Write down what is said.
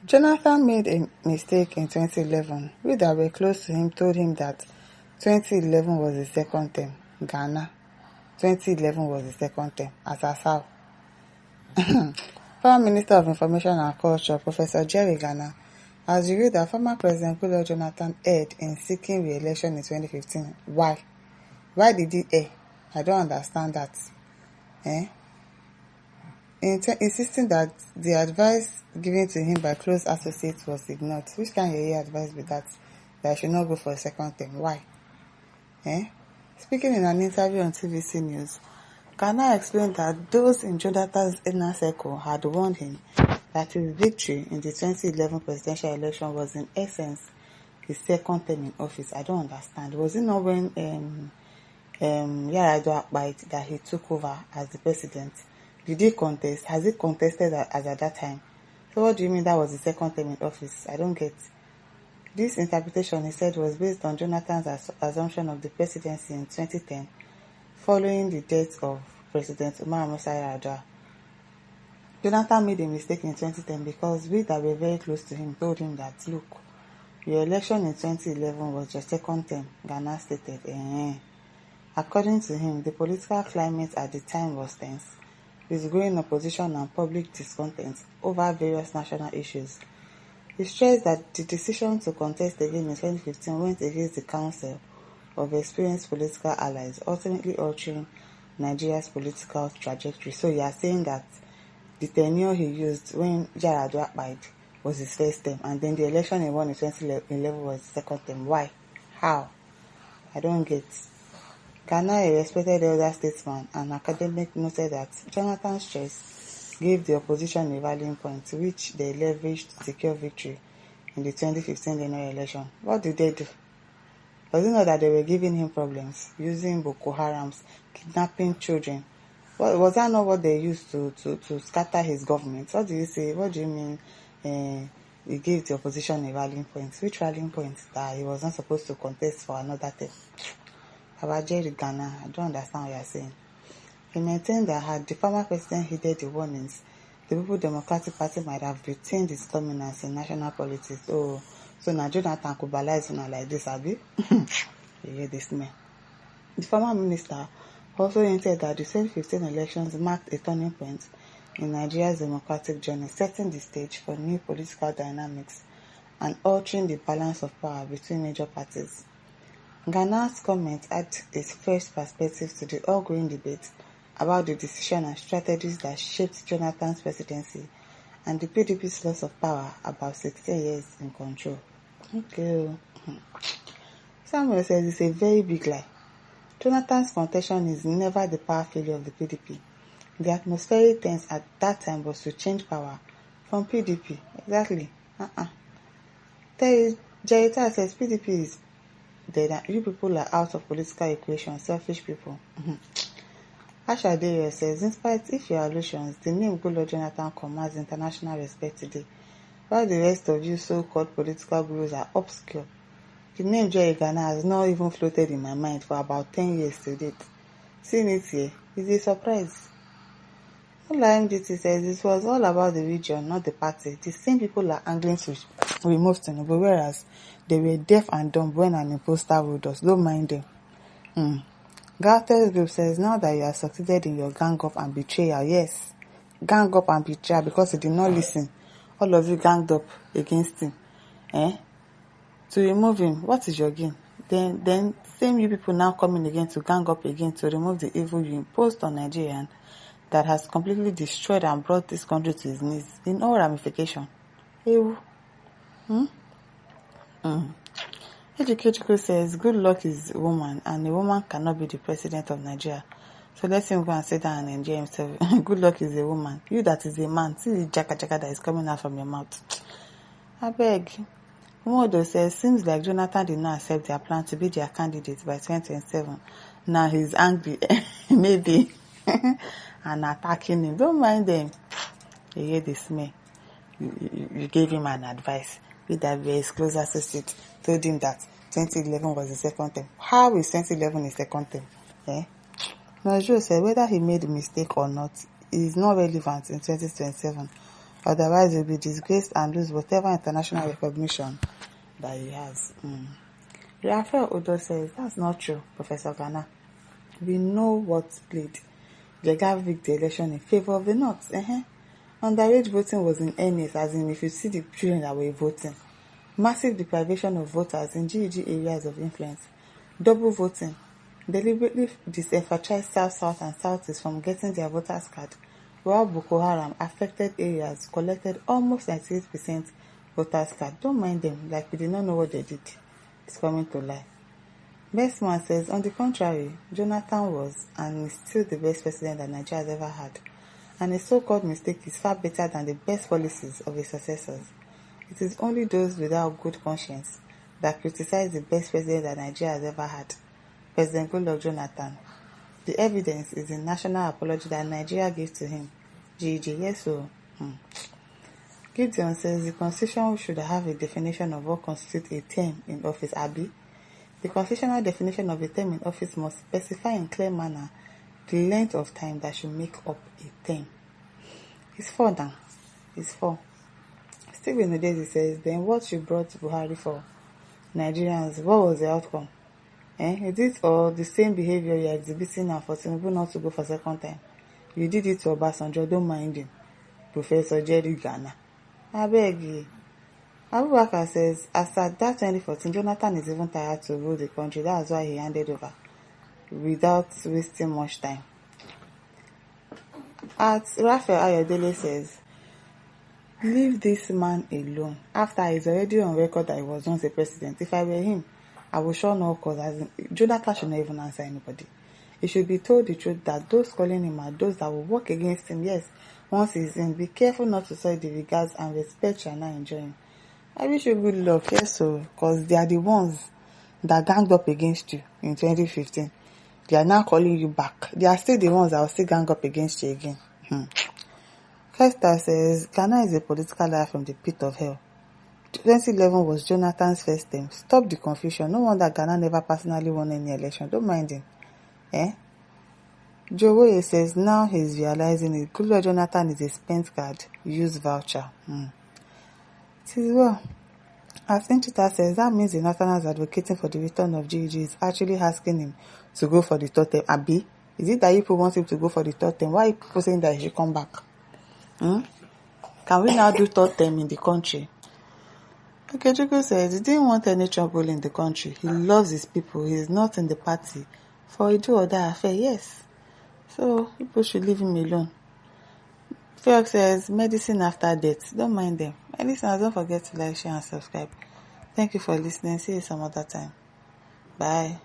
Jonathan made a mistake in 2011. We that were close to him told him that 2011 was his second term. Ghana. 2011 was his second term. Asasao. Former Minister of Information and Culture, Professor Jerry Gana, has revealed that former President Goodluck Jonathan erred in seeking re-election in 2015. Why? Why did he err? I don't understand that. Insisting that the advice given to him by close associates was ignored. Which kind of advice be that? That I should not go for a second term. Why? Speaking in an interview on TVC News, Gana explained that those in Jonathan's inner circle had warned him that his victory in the 2011 presidential election was in essence his second term in office. I don't understand. Was it not when Yar'Adua Akpait that he took over as the president? Did he contest? Has he contested as at that time? So what do you mean that was the second term in office? I don't get. This interpretation, he said, was based on Jonathan's assumption of the presidency in 2010, following the death of President Umar Musa Yar'Adua. Jonathan made a mistake in 2010 because we that were very close to him told him that, look, your election in 2011 was your second term, Ghana stated. According to him, the political climate at the time was tense, with growing opposition and public discontent over various national issues. He stressed that the decision to contest again in 2015 went against the counsel of experienced political allies, ultimately altering Nigeria's political trajectory. So you are saying that the tenure he used when Yar'Adua Akpait was his first term, and then the election he won in 2011 was his second term. Why? How? I don't get. Ghana, a respected elder statesman and academic, noted that Jonathan's stress gave the opposition a rallying point, which they leveraged to secure victory in the 2015 general election. What did they do? Was it not that they were giving him problems, using Boko Harams, kidnapping children? Was that not what they used to scatter his government? What do you say? What do you mean he gave the opposition a rallying point? Which rallying point? That he was not supposed to contest for another term? About Jerry Gana, I don't understand what you are saying. He maintained that had the former president heeded the warnings, the People Democratic Party might have retained its dominance in national politics. Oh, so now Jonathan could balance like this, Abi? You hear this man. The former minister also hinted that the 2015 elections marked a turning point in Nigeria's democratic journey, setting the stage for new political dynamics and altering the balance of power between major parties. Ghana's comment adds a fresh perspective to the ongoing debate about the decision and strategies that shaped Jonathan's presidency and the PDP's loss of power about 16 years in control. Okay. Samuel says it's a very big lie. Jonathan's contention is never the power failure of the PDP. The atmospheric tense at that time was to change power from PDP. Exactly. Jerita says PDP is dead. You people are out of political equation, selfish people. Asha Deyo says, in spite of your allusions, the name Goodluck Jonathan commands international respect today, while the rest of you so-called political gurus are obscure. The name Jerry Gana has not even floated in my mind for about 10 years to date. Seeing it here is a surprise. Ola MDT says it was all about the region, not the party. The same people are angling to remove Tinubu, whereas they were deaf and dumb when an imposter ruled us. Don't mind them. Galtes Group says, now that you have succeeded in your gang up and betrayal, yes, gang up and betrayal because he did not listen. All of you ganged up against him. To remove him, what is your gain? Then same you people now coming again to gang up again to remove the evil you imposed on Nigerian that has completely destroyed and brought this country to its knees in all ramification. Ew. Ejikechukwu says, Goodluck is a woman and a woman cannot be the president of Nigeria. So let him go and sit down and enjoy himself. Goodluck is a woman. You that is a man. See the jaka that is coming out from your mouth. I beg. Umodo says, seems like Jonathan did not accept their plan to be their candidate by 2027. Now he's angry. Maybe. And attacking him. Don't mind them. You hear this man. You gave him an advice. With that very close associate told him that 2011 was the second term. How is 2011 the second term? Nojo said whether he made a mistake or not is not relevant in 2027. Otherwise, he'll be disgraced and lose whatever international recognition that he has. Raphael Odo says, that's not true, Professor Gana. We know what's played. Jega rigged the election in favor of the North. Underage voting was in earnest, as in if you see the children that were voting. Massive deprivation of voters in GEG areas of influence. Double voting. Deliberately disenfranchised South and Southeast from getting their voters card, while Boko Haram affected areas collected almost 98% voters card. Don't mind them, like we did not know what they did. It's coming to life. Best man says, on the contrary, Jonathan was and is still the best president that Nigeria has ever had, and his so-called mistake is far better than the best policies of his successors. It is only those without good conscience that criticize the best president that Nigeria has ever had, President Goodluck Jonathan. The evidence is the national apology that Nigeria gave to him. GG, yes, so. Gideon says the Constitution should have a definition of what constitutes a term in office, Abi. The constitutional definition of a term in office must specify in clear manner the length of time that should make up a term. It's 4 now. It's 4. Stephen Udezi says, then what you brought Buhari for? Nigerians, what was the outcome? Is it all the same behavior you are exhibiting now for Tinubu not to go for second time? You did it to Obasanjo, don't mind him. Professor Jerry Gana. I beg you. Abubakar says, as at that 2014, Jonathan is even tired to rule the country. That's why he handed over without wasting much time. At Raphael Ayodele says, leave this man alone. After he's already on record that he was once a president. If I were him, I would sure no cause. Jonathan should not even answer anybody. He should be told the truth that those calling him are those that will work against him. Yes, once he's in, be careful not to soil the regards and respect you are not enjoying. I wish you good luck, yes, so, because they are the ones that ganged up against you in 2015. They are now calling you back. They are still the ones that will still gang up against you again. Kester says, Ghana is a political liar from the pit of hell. 2011 was Jonathan's first term. Stop the confusion. No wonder Ghana never personally won any election. Don't mind him. Joe Woye says, now he's realizing it. Goodluck Jonathan is a spent card. Use voucher. It is well. As Inchita says, that means the Northerners advocating for the return of GEG is actually asking him to go for the third term. Abi, is it that people want him to go for the third term? Why are people saying that he should come back? Can we now do third term in the country? Okechukwu says he didn't want any trouble in the country. He loves his people. He is not in the party for a do or die affair. Yes. So people should leave him alone. Felix says medicine after death. Don't mind them. And listeners, don't forget to like, share, and subscribe. Thank you for listening. See you some other time. Bye.